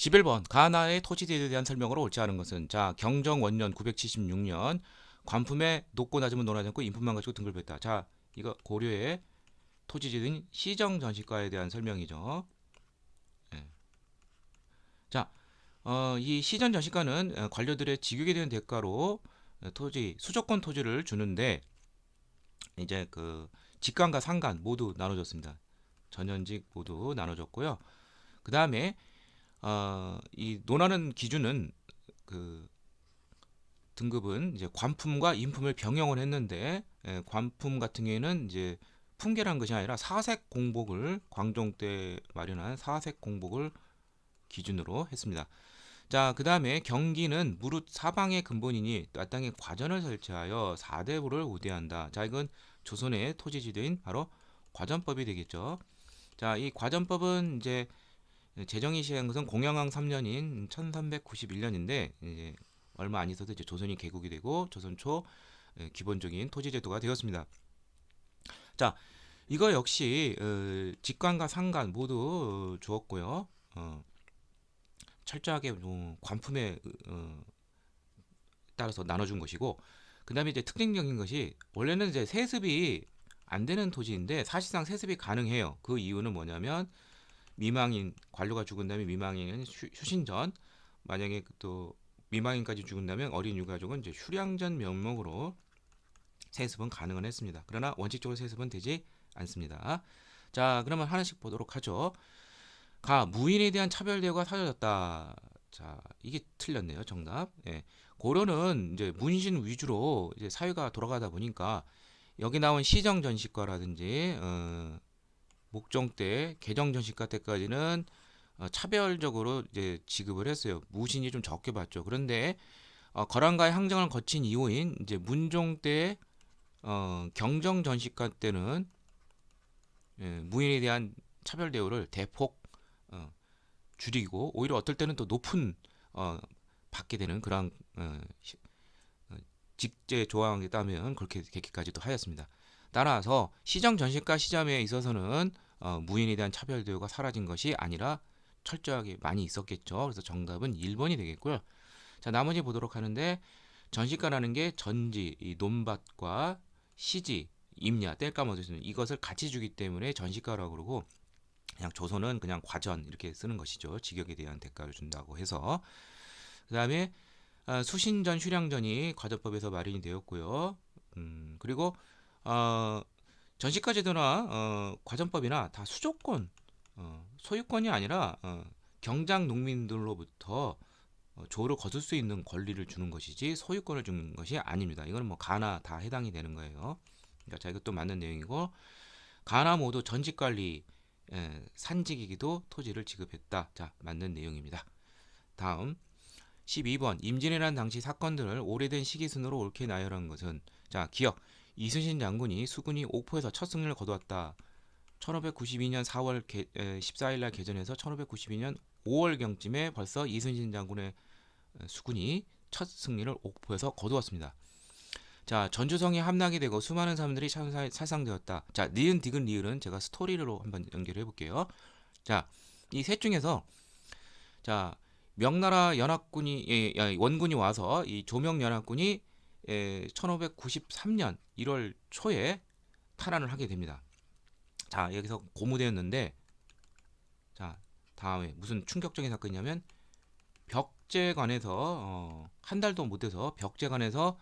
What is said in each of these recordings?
11번 가나의 토지에 대한 설명으로 옳지 않은 것은 자 경정 원년 976년 관품의 높고 낮음은 논하지 않고 인품만 가지고 등급했다. 자 이거 고려의 토지지인 시정 전시과에 대한 설명이죠. 예. 자, 이 시정 전시과는 관료들의 직역에 대한 대가로 토지 수조권 토지를 주는데 이제 그 직관과 상관 모두 나눠줬습니다. 전현직 모두 나눠줬고요. 그 다음에 이 논하는 기준은 그 등급은 이제 관품과 인품을 병용을 했는데 관품 같은 경우에는 이제 풍계란 것이 아니라 사색 공복을 광종 때 마련한 사색 공복을 기준으로 했습니다. 자, 그 다음에 경기는 무릇 사방의 근본이니 땅에 과전을 설치하여 사대부를 우대한다. 자, 이건 조선의 토지지대인 바로 과전법이 되겠죠. 자, 이 과전법은 이제 제정이 시행한 것은 공영왕 3년인 1391년인데 이제 얼마 안 있어서 이제 조선이 개국이 되고 조선 초 기본적인 토지 제도가 되었습니다. 자, 이거 역시 직관과 상관 모두 주었고요. 철저하게 관품에 따라서 나눠준 것이고, 그 다음에 이제 특징적인 것이 원래는 이제 세습이 안 되는 토지인데 사실상 세습이 가능해요. 그 이유는 뭐냐면 미망인 관료가 죽은 다음에 미망인은 휴신 전 만약에 또 미망인까지 죽은다면 어린 유가족은 이제 휴량전 명목으로 세습은 가능은 했습니다. 그러나 원칙적으로 세습은 되지 않습니다. 자, 그러면 하나씩 보도록 하죠. 가 무인에 대한 차별 대우가 사라졌다. 자, 이게 틀렸네요. 정답. 예. 고려는 이제 문신 위주로 이제 사회가 돌아가다 보니까 여기 나온 시정 전시과라든지 목종 때 개정 전시과 때까지는 차별적으로 이제 지급을 했어요. 무신이 좀 적게 받죠. 그런데 거란과의 항쟁을 거친 이후인 이제 문종 때 경정 전시과 때는 무인에 대한 차별 대우를 대폭 어, 줄이고 오히려 어떨 때는 또 높은 받게 되는 그런 직제 조항에 따르면 그렇게 되기까지도 하였습니다. 따라서 시정 전시과 시점에 있어서는 무인에 대한 차별 대우가 사라진 것이 아니라 철저하게 많이 있었겠죠. 그래서 정답은 1번이 되겠고요. 자, 나머지 보도록 하는데 전시과라는 게 전지, 이 논밭과 시지, 임야, 땔감 얻을 수 있는 이것을 같이 주기 때문에 전시과라고 그러고 그냥 조선은 그냥 과전 이렇게 쓰는 것이죠. 직역에 대한 대가를 준다고 해서 그 다음에 수신전, 휴량전이 과전법에서 마련이 되었고요. 그리고 전시과 제도나 과전법이나 다 수조권, 소유권이 아니라 경장 농민들로부터 조를 거둘 수 있는 권리를 주는 것이지 소유권을 주는 것이 아닙니다. 이거는 뭐 가나 다 해당이 되는 거예요. 그러니까 자 이것도 맞는 내용이고 가나 모두 전직 관리 산직이기도 토지를 지급했다. 자 맞는 내용입니다. 다음 12번 임진왜란 당시 사건들을 오래된 시기 순으로 옳게 나열한 것은 자 기억 이순신 장군이 수군이 옥포에서 첫 승리를 거두었다. 1592년 4월 14일 날 개전해서 1592년 5월경쯤에 벌써 이순신 장군의 수군이 첫 승리를 옥포에서 거두었습니다. 자 전주성이 함락이 되고 수많은 사람들이 살상되었다. 자 니은 디귿 리을은 제가 스토리로 한번 연결해 볼게요. 자 이 셋 중에서 자 명나라 연합군이 원군이 와서 이 조명 연합군이 1593년 1월 초에 탈환을 하게 됩니다. 자 여기서 고무되었는데 자 다음에 무슨 충격적인 사건이냐면 벽제관에서 한 달도 못돼서 벽제관에서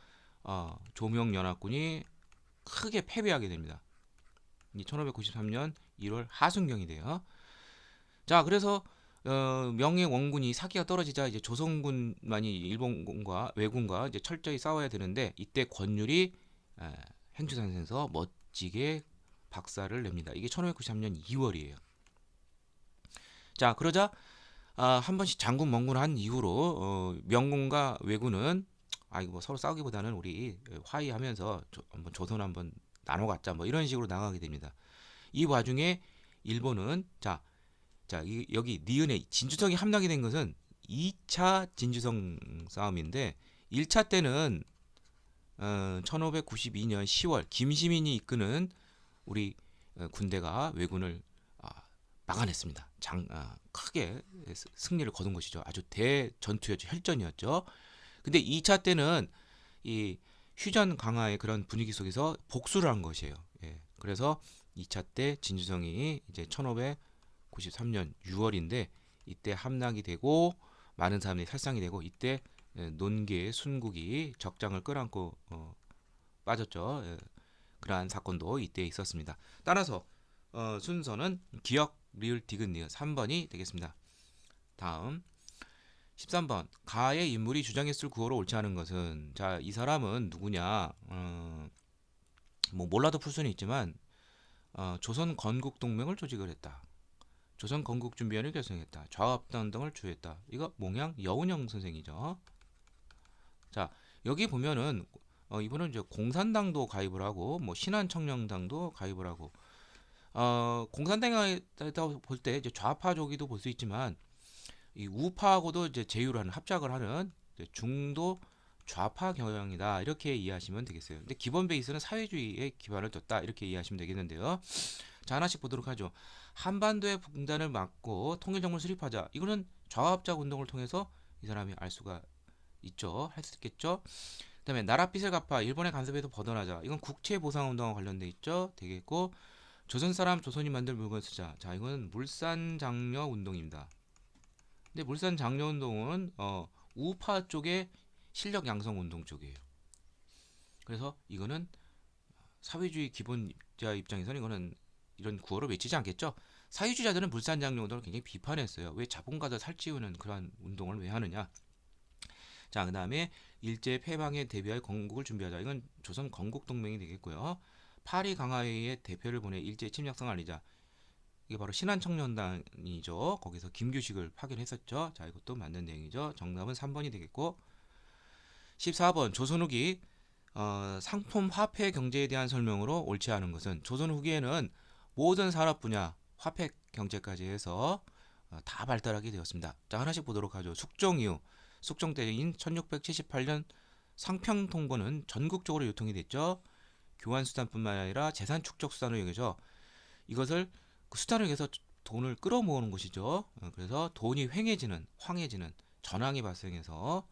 조명 연합군이 크게 패배하게 됩니다. 1593년 1월 하순경이 돼요. 자 그래서 명예 원군이 사기가 떨어지자 이제 조선군만이 일본군과 왜군과 이제 철저히 싸워야 되는데 이때 권율이 행주산에서 멋지게 박살을 냅니다. 이게 1593년 2월이에요. 자 그러자 한 번씩 장군 멍군을 한 이후로 명군과 왜군은 이거 뭐 서로 싸우기보다는 우리 화의하면서 한번 조선 한번 나눠 갖자 뭐 이런 식으로 나가게 됩니다. 이 와중에 일본은 여기 니은에 진주성이 함락이 된 것은 2차 진주성 싸움인데 1차 때는 1592년 10월 김시민이 이끄는 우리 군대가 왜군을 막아냈습니다. 크게 승리를 거둔 것이죠. 아주 대전투였죠. 혈전이었죠. 근데 2차 때는 이 휴전 강화의 그런 분위기 속에서 복수를 한 것이에요. 예. 그래서 2차 때 진주성이 이제 1593년 6월인데 이때 함락이 되고 많은 사람들이 살상이 되고 이때 논계 순국이 적장을 끌어안고 빠졌죠. 예. 그러한 사건도 이때 있었습니다. 따라서 순서는 기역, 리을, 디귿, 니은 3번이 되겠습니다. 다음 13번 가의 인물이 주장했을 구호로 옳지 않은 것은 자, 이 사람은 누구냐? 뭐 몰라도 풀 수는 있지만 조선 건국 동맹을 조직을 했다. 조선 건국 준비위원회를 결성했다. 좌합당 등을 주했다. 이거 몽양 여운형 선생이죠. 자, 여기 보면은 이분은 이제 공산당도 가입을 하고 뭐 신한청년당도 가입을 하고 공산당에다 볼 때 이제 좌파 조기도 볼 수 있지만 이 우파하고도 이제 제휴를 하는 합작을 하는 중도 좌파 경향이다 이렇게 이해하시면 되겠어요. 근데 기본 베이스는 사회주의에 기반을 뒀다 이렇게 이해하시면 되겠는데요. 자, 하나씩 보도록 하죠. 한반도의 분단을 막고 통일정부를 수립하자. 이거는 좌합작 운동을 통해서 이 사람이 알 수가 있죠. 할 수 있겠죠. 그다음에 나라 빚을 갚아 일본의 간섭에서 벗어나자. 이건 국채보상운동과 관련돼 있죠. 되겠고 조선 사람 조선이 만들 물건 쓰자. 자, 이거는 물산장려 운동입니다. 근데 물산장려 운동은 우파 쪽의 실력 양성 운동 쪽이에요. 그래서 이거는 사회주의 기본자 입장에서는 이거는 이런 구호를 외치지 않겠죠. 사회주의자들은 물산장려 운동을 굉장히 비판했어요. 왜 자본가들 살찌우는 그러한 운동을 왜 하느냐. 자, 그 다음에 일제 패망에 대비할 건국을 준비하자. 이건 조선 건국 동맹이 되겠고요. 파리 강화회의에 대표를 보내 일제 침략성을 알리자. 이게 바로 신한청년단이죠. 거기서 김규식을 파견했었죠. 자, 이것도 맞는 내용이죠. 정답은 3번이 되겠고 14번 조선 후기 상품 화폐 경제에 대한 설명으로 옳지 않은 것은 조선 후기에는 모든 산업 분야 화폐 경제까지 해서 다 발달하게 되었습니다. 자, 하나씩 보도록 하죠. 숙종 이후 숙종 때인 1678년 상평통고는 전국적으로 유통이 됐죠. 교환 수단뿐만 아니라 재산 축적 수단으로 여겨져 이것을 그 수단을 위해서 돈을 끌어모으는 것이죠. 그래서 돈이 황해지는 전황이 발생해서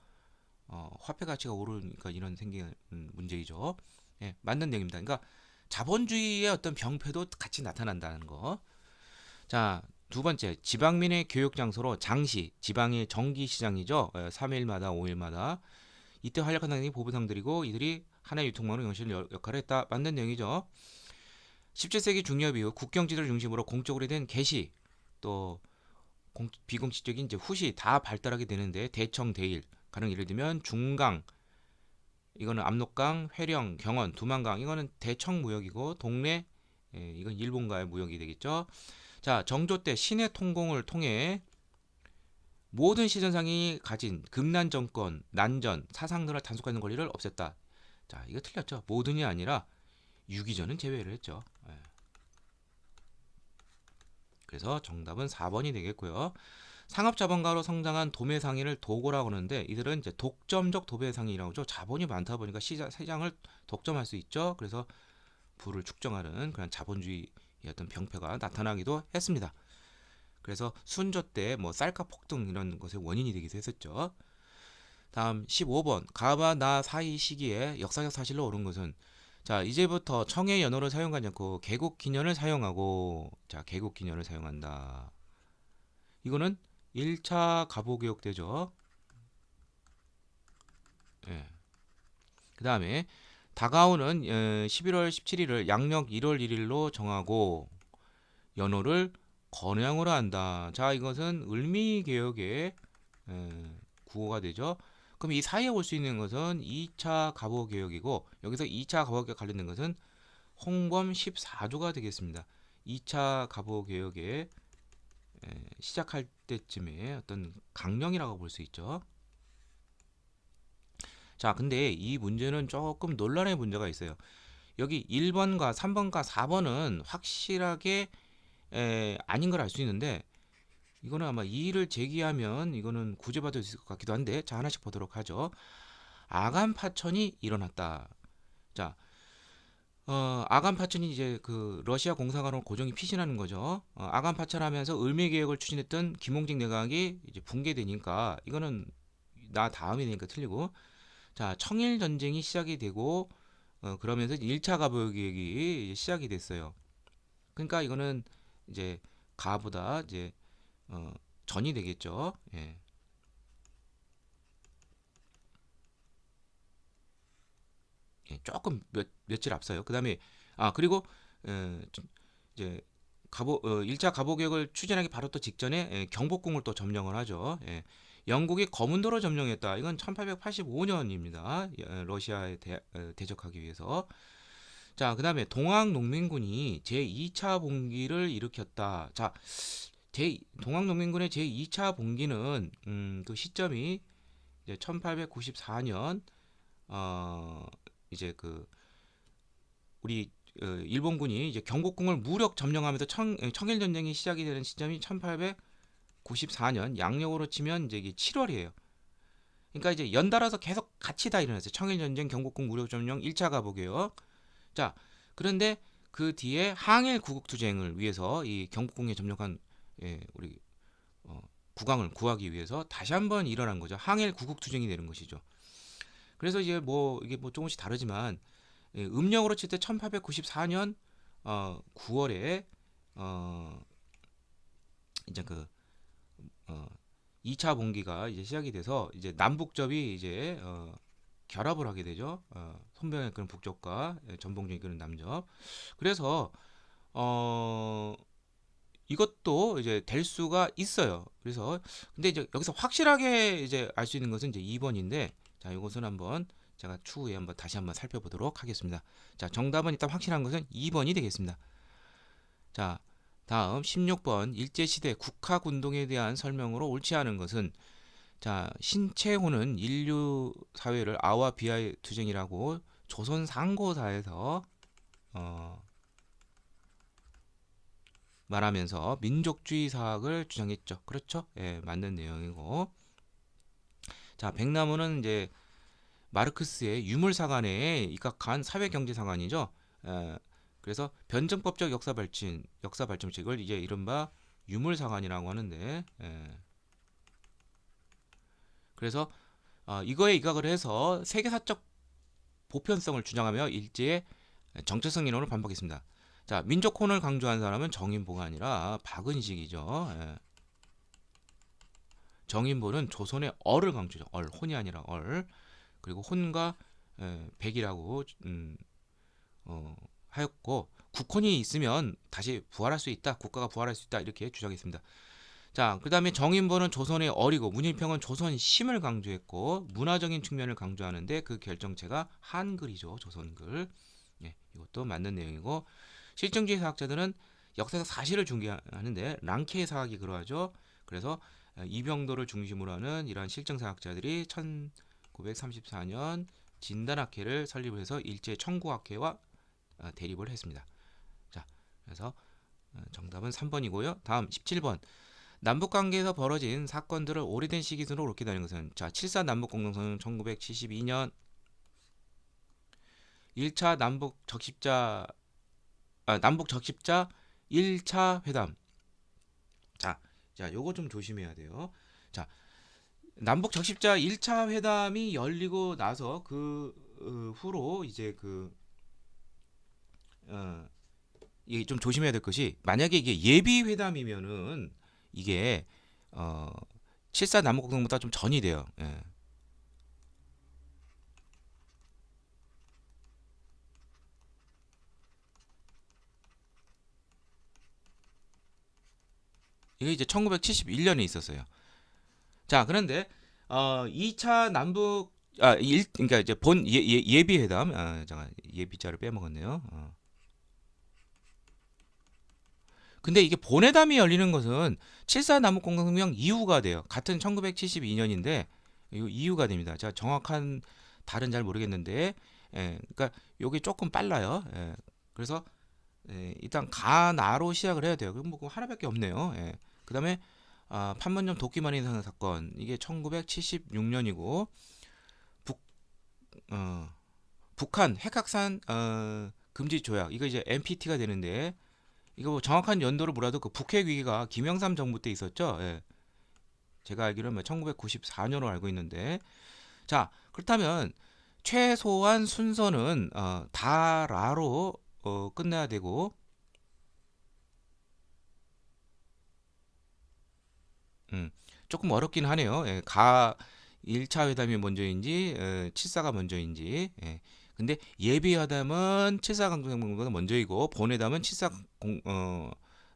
화폐 가치가 오르니까 이런 생기는 문제이죠. 예, 맞는 내용입니다. 그러니까 자본주의의 어떤 병폐도 같이 나타난다는 거. 자, 두 번째, 지방민의 교육 장소로 장시, 지방의 정기시장이죠. 3일마다 5일마다 이때 활약한 당이 보부상들이고 이들이 하나의 유통망으로 영실 역할을 했다. 맞는 내용이죠. 17세기 중엽 이후 국경지대를 중심으로 공적으로 된 개시 또 비공식적인 이제 후시 다 발달하게 되는데 대청 대일 가령 예를 들면 중강 이거는 압록강, 회령, 경원, 두만강 이거는 대청 무역이고 동래 이건 일본과의 무역이 되겠죠. 자, 정조 때 신해 통공을 통해 모든 시전상이 가진 금난 정권, 난전, 사상들을 단속하는 권리를 없앴다. 자, 이거 틀렸죠. 모든이 아니라 유기전은 제외를 했죠. 그래서 정답은 4번이 되겠고요. 상업자본가로 성장한 도매상인을 도고라고 하는데 이들은 이제 독점적 도매상인이라고 하죠. 자본이 많다 보니까 시장을 독점할 수 있죠. 그래서 부를 축정하는 그런 자본주의의 어떤 병폐가 나타나기도 했습니다. 그래서 순조 때 뭐 쌀가 폭등 이런 것의 원인이 되기도 했었죠. 다음 15번 가바 나 사이 시기에 역사적 사실로 옳은 것은 자, 이제부터 청해 연호를 사용하지 않고 개국 기년을 사용하고 자, 개국 기년을 사용한다. 이거는 1차 갑오개혁 때죠. 예. 그다음에 다가오는 11월 17일을 양력 1월 1일로 정하고 연호를 건양으로 한다. 자, 이것은 을미개혁의 구호가 되죠. 그럼 이 사이에 올 수 있는 것은 2차 갑오개혁이고 여기서 2차 갑오개혁 관련된 것은 홍범 14조가 되겠습니다. 2차 갑오개혁의 시작할 때쯤에 어떤 강령이라고 볼 수 있죠. 자, 근데 이 문제는 조금 논란의 문제가 있어요. 여기 1번과 3번과 4번은 확실하게 아닌 걸 알 수 있는데 이거는 아마 이의를 제기하면 이거는 구제받을 수 있을 것 같기도 한데 자, 하나씩 보도록 하죠. 아간 파천이 일어났다. 자, 아간 파천이 이제 그 러시아 공사관으로 고종이 피신하는 거죠. 아간 파천하면서 을미 개혁을 추진했던 김홍직 내각이 이제 붕괴되니까 이거는 나 다음이 되니까 틀리고, 자 청일 전쟁이 시작이 되고 그러면서 1차 가보 개혁이 시작이 됐어요. 그러니까 이거는 이제 가보다 이제 어, 전이 되겠죠. 예. 예, 조금 며칠 앞서요. 그다음에 그리고 이제 1차 가보 개혁을 추진하기 바로 또 직전에 경복궁을 또 점령을 하죠. 예. 영국이 거문도로 점령했다. 이건 1885년입니다. 러시아에 대적하기 위해서. 자, 그다음에 동학 농민군이 제2차 봉기를 일으켰다. 자, 동학 농민군의 제2차 봉기는 그 시점이 이제 1894년 어 이제 그 우리 일본군이 이제 경복궁을 무력 점령하면서 청일 전쟁이 시작이 되는 시점이 1894년 양력으로 치면 이제 이게 7월이에요. 그러니까 이제 연달아서 계속 같이 다 일어났어요. 청일 전쟁, 경복궁 무력 점령, 1차 가보게요. 자, 그런데 그 뒤에 항일 구국 투쟁을 위해서 이 경복궁에 점령한 우리 국왕을 구하기 위해서 다시 한번 일어난 거죠. 항일 구국 투쟁이 되는 것이죠. 그래서 이제 뭐 이게 뭐 조금씩 다르지만 음력으로 칠 때 1894년 9월에 어, 이제 그 어, 2차 봉기가 이제 시작이 돼서 이제 남북접이 이제 결합을 하게 되죠. 손병의 이끄는 북접과 전봉준이 이끄는 남접. 그래서 어, 이것도 이제 될 수가 있어요. 그래서 근데 이제 여기서 확실하게 이제 알 수 있는 것은 이제 2번인데, 자, 이것은 한번 제가 추후에 한번 다시 한번 살펴보도록 하겠습니다. 자, 정답은 일단 확실한 것은 2번이 되겠습니다. 자, 다음 16번 일제시대 국학운동에 대한 설명으로 옳지 않은 것은, 자, 신채호는 인류 사회를 아와 비하의 투쟁이라고 조선 상고사에서 어, 말하면서 민족주의 사학을 주장했죠. 그렇죠? 예, 맞는 내용이고. 자, 백나무는 이제 마르크스의 유물사관에 입각한 사회경제사관이죠. 그래서 변증법적 역사 발전식을 이제 이른바 유물사관이라고 하는데, 그래서 이거에 입각을 해서 세계사적 보편성을 주장하며 일제의 정체성 이론을 반박했습니다. 자, 민족혼을 강조한 사람은 정인보가 아니라 박은식이죠. 정인보는 조선의 얼을 강조죠. 얼, 혼이 아니라 얼. 그리고 혼과 백이라고 하였고, 국혼이 있으면 다시 부활할 수 있다. 국가가 부활할 수 있다. 이렇게 주장했습니다. 자, 그다음에 정인보는 조선의 얼이고 문일평은 조선 심을 강조했고 문화적인 측면을 강조하는데 그 결정체가 한글이죠. 조선글. 예, 이것도 맞는 내용이고, 실증주의 사학자들은 역사적 사실을 중개하는데 랑케 사학이 그러하죠. 그래서 이병도를 중심으로 하는 이러한 실증사학자들이 1934년 진단학회를 설립을 해서 일제 청구학회와 대립을 했습니다. 자, 그래서 정답은 3번이고요. 다음 17번. 남북 관계에서 벌어진 사건들을 오래된 시기 순으로 옳게 되는 것은, 자, 7.4 남북 공동선언 1972년 1차 남북 적십자 1차 회담. 자, 요거 좀 조심해야 돼요. 자, 남북 적십자 1차 회담이 열리고 나서 그 후로 이제 어, 이게 좀 조심해야 될 것이, 만약에 이게 예비 회담이면은 이게 어, 7.4 남북공동보다 좀 전이 돼요. 예. 이게 이제 1971년에 있었어요. 자, 그런데 2차 남북 그러니까 이제 예비 회담, 잠깐 예비자를 빼먹었네요. 근데 이게 본회담이 열리는 것은 7.4 남북공동성명 이후가 돼요. 같은 1972년인데 이후가 됩니다. 제가 정확한 달은 잘 모르겠는데, 그러니까 요게 조금 빨라요. 그래서 일단 가나로 시작을 해야 돼요. 그럼 뭐 하나밖에 없네요. 그다음에 판문점 도끼만이 사건, 이게 1976년이고 북 북한 핵확산 금지 조약 이거 이제 NPT가 되는데 이거 뭐 정확한 연도를 몰라도 그 북핵 위기가 김영삼 정부 때 있었죠. 예. 제가 알기로는 1994년으로 알고 있는데 자 그렇다면 최소한 순서는 다라로 끝내야 되고 음, 조금 어렵긴 하네요. 예, 1차 회담이 먼저인지 7사가 먼저인지 근데 예비회담은 7사 강정보다 먼저이고 본회담은 7사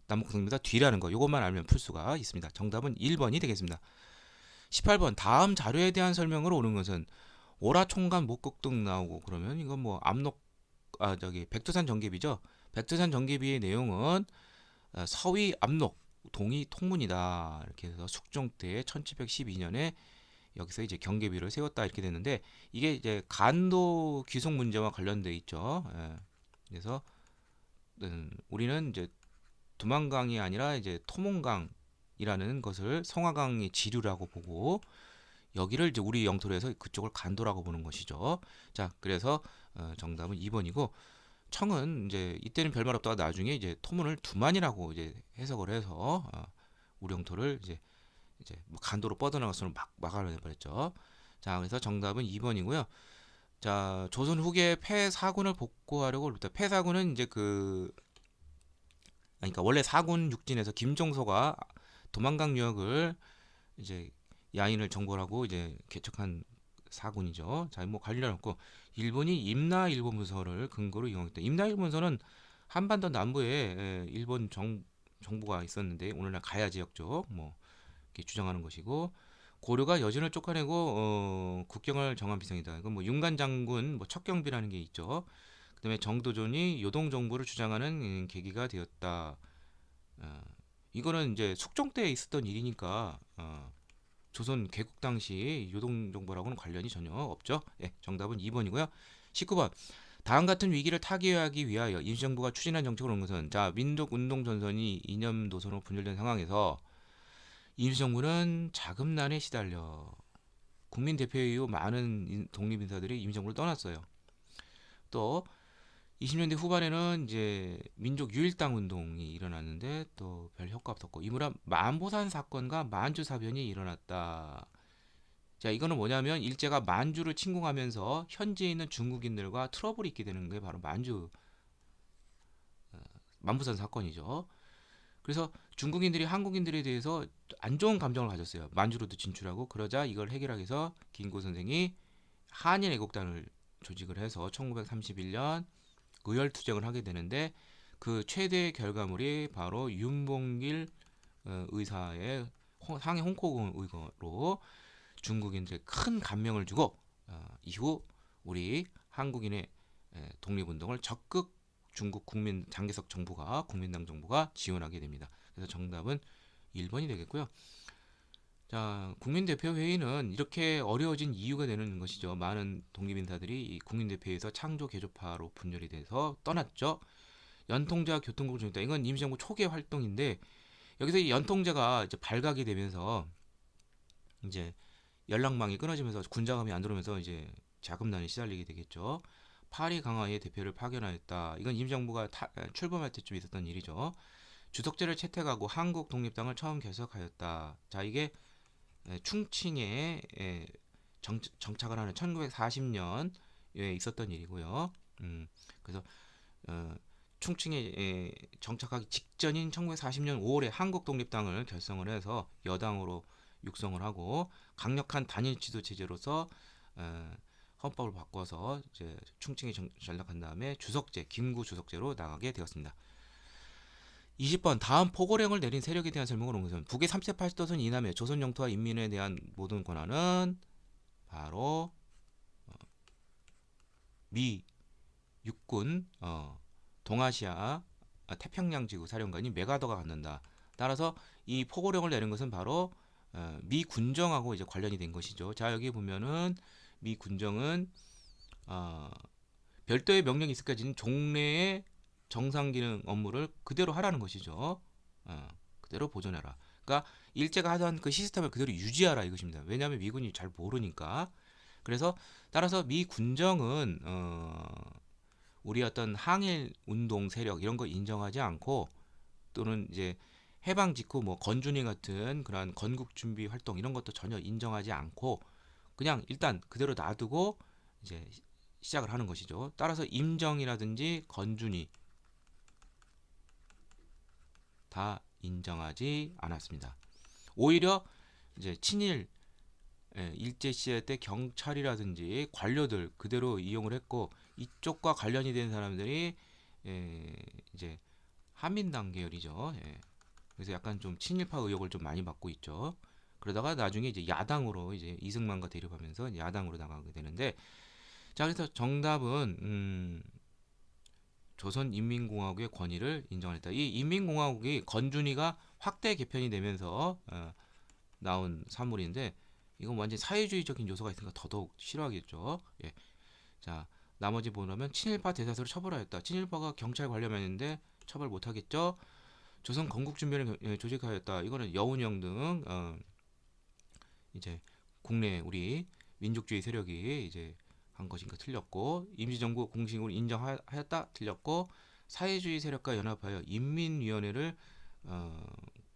남북정보다 뒤라는 거 요것만 알면 풀 수가 있습니다. 정답은 1번이 되겠습니다. 18번 다음 자료에 대한 설명으로 옳은 것은 오라 총관 목격 등 나오고 그러면 이건 뭐 압록 저기 백두산 전개비죠. 백두산 전개비의 내용은 서위 압록 동이 통문이다 이렇게 해서 숙종 때 1712년에 여기서 이제 경계비를 세웠다 이렇게 됐는데 이게 이제 간도 귀속 문제와 관련돼 있죠. 예. 그래서 우리는 이제 두만강이 아니라 이제 토몬강이라는 것을 성화강의 지류라고 보고 여기를 이제 우리 영토로 해서 그쪽을 간도라고 보는 것이죠. 자, 그래서 정답은 2번이고 청은 이제 이때는 별말 없다가 나중에 이제 토문을 두만이라고 이제 해석을 해서 우리 영토를 이제 뭐 간도로 뻗어나갈 수는 막아내 버렸죠. 자, 그래서 정답은 2번이고요. 자, 조선 후기에 폐사군을 복구하려고 그럽니다. 폐사군은 이제 그러니까 원래 사군 육진에서 김종서가 도만강 유역을 이제 야인을 정벌하고 이제 개척한 사군이죠. 자, 뭐 관련 없고 일본이 임나 일본 문서를 근거로 이용했다. 임나 일본 문서는 한반도 남부에 일본 정부가 있었는데 오늘날 가야 지역 쪽 뭐 이렇게 주장하는 것이고 고려가 여진을 쫓아내고 국경을 정한 비상이다. 이건 뭐 윤관 장군 뭐 척경비라는 게 있죠. 그다음에 정도전이 요동 정부를 주장하는 계기가 되었다. 어, 이거는 이제 숙종 때 있었던 일이니까 조선 개국 당시 요동 정부라고는 관련이 전혀 없죠. 예, 정답은 2번이고요. 19번 다음 같은 위기를 타개하기 위하여 임시정부가 추진한 정책으로 온 것은 자 민족 운동 전선이 이념 노선으로 분열된 상황에서 임시정부는 자금난에 시달려 국민 대표에 이후 많은 독립인사들이 임시정부를 떠났어요. 또 20년대 후반에는 이제 민족 유일당 운동이 일어났는데 또 별 효과 없었고 이무라 만보산 사건과 만주 사변이 일어났다. 자 이거는 뭐냐면 일제가 만주를 침공하면서 현지에 있는 중국인들과 트러블이 있게 되는 게 바로 만부산 사건이죠. 그래서 중국인들이 한국인들에 대해서 안 좋은 감정을 가졌어요. 만주로도 진출하고 그러자 이걸 해결하기 위해서 김구 선생이 한일 애국단을 조직을 해서 1931년 의열투쟁을 하게 되는데 그 최대 결과물이 바로 윤봉길 의사의 상해 홍콩 의거로 중국인들의 큰 감명을 주고 이후 우리 한국인의 독립운동을 적극 중국 국민 장개석 정부가 국민당 정부가 지원하게 됩니다. 그래서 정답은 1번이 되겠고요. 자, 국민대표회의는 이렇게 어려워진 이유가 되는 것이죠. 많은 독립인사들이 이 국민대표회에서 창조 개조파로 분열이 돼서 떠났죠. 연통제와 교통국을 정했다. 이건 임시정부 초기의 활동인데 여기서 이 연통제가 이제 발각이 되면서 이제 연락망이 끊어지면서 군자금이 안 들어오면서 이제 자금난에 시달리게 되겠죠. 파리 강화의 대표를 파견하였다. 이건 임시정부가 출범할 때쯤 있었던 일이죠. 주석제를 채택하고 한국 독립당을 처음 개석하였다. 자 이게 충칭에 정착을 하는 1940년에 있었던 일이고요. 그래서 충칭에 정착하기 직전인 1940년 5월에 한국 독립당을 결성을 해서 여당으로 육성을 하고 강력한 단일 지도 체제로서 헌법을 바꿔서 이제 충칭에 전락한 다음에 주석제, 김구 주석제로 나가게 되었습니다. 20번 다음 포고령을 내린 세력에 대한 설명을 온 것은 북의 3세 80도선 이남의 조선 영토와 인민에 대한 모든 권한은 바로 미 육군 동아시아 태평양 지구 사령관인 메가더가 갖는다. 따라서 이 포고령을 내린 것은 바로 미 군정하고 이제 관련이 된 것이죠. 자 여기 보면은 미 군정은 별도의 명령이 있을까지는 종래의 정상 기능 업무를 그대로 하라는 것이죠. 그대로 보존해라. 그러니까 일제가 하던 그 시스템을 그대로 유지하라 이것입니다. 왜냐하면 미군이 잘 모르니까. 그래서 따라서 미 군정은 우리 어떤 항일 운동 세력 이런 거 인정하지 않고 또는 이제 해방 직후 뭐 건준이 같은 그런 건국 준비 활동 이런 것도 전혀 인정하지 않고 그냥 일단 그대로 놔두고 이제 시작을 하는 것이죠. 따라서 임정이라든지 건준이 다 인정하지 않았습니다. 오히려 이제 친일 일제 시대 때 경찰이라든지 관료들 그대로 이용을 했고 이쪽과 관련이 된 사람들이 이제 한민당 계열이죠. 그래서 약간 좀 친일파 의혹을 좀 많이 받고 있죠. 그러다가 나중에 이제 야당으로 이제 이승만과 대립하면서 야당으로 나가게 되는데 자 그래서 정답은 조선인민공화국의 권위를 인정했다. 이 인민공화국이 건준이가 확대 개편이 되면서 나온 산물인데 이건 완전 사회주의적인 요소가 있으니까 더더욱 싫어하겠죠. 예. 자 나머지 보면 친일파 대사수를 처벌하였다. 친일파가 경찰 관련했는데 처벌 못하겠죠. 조선 건국준비를 조직하였다. 이거는 여운형 등 이제 국내 우리 민족주의 세력이 이제 한 것인가 틀렸고 임시정부 공식으로 인정하였다 틀렸고 사회주의 세력과 연합하여 인민위원회를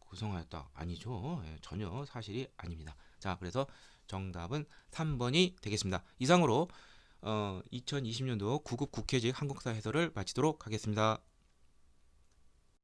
구성하였다 아니죠. 전혀 사실이 아닙니다. 자 그래서 정답은 3번이 되겠습니다. 이상으로 2020년도 9급 국회직 한국사 해설을 마치도록 하겠습니다.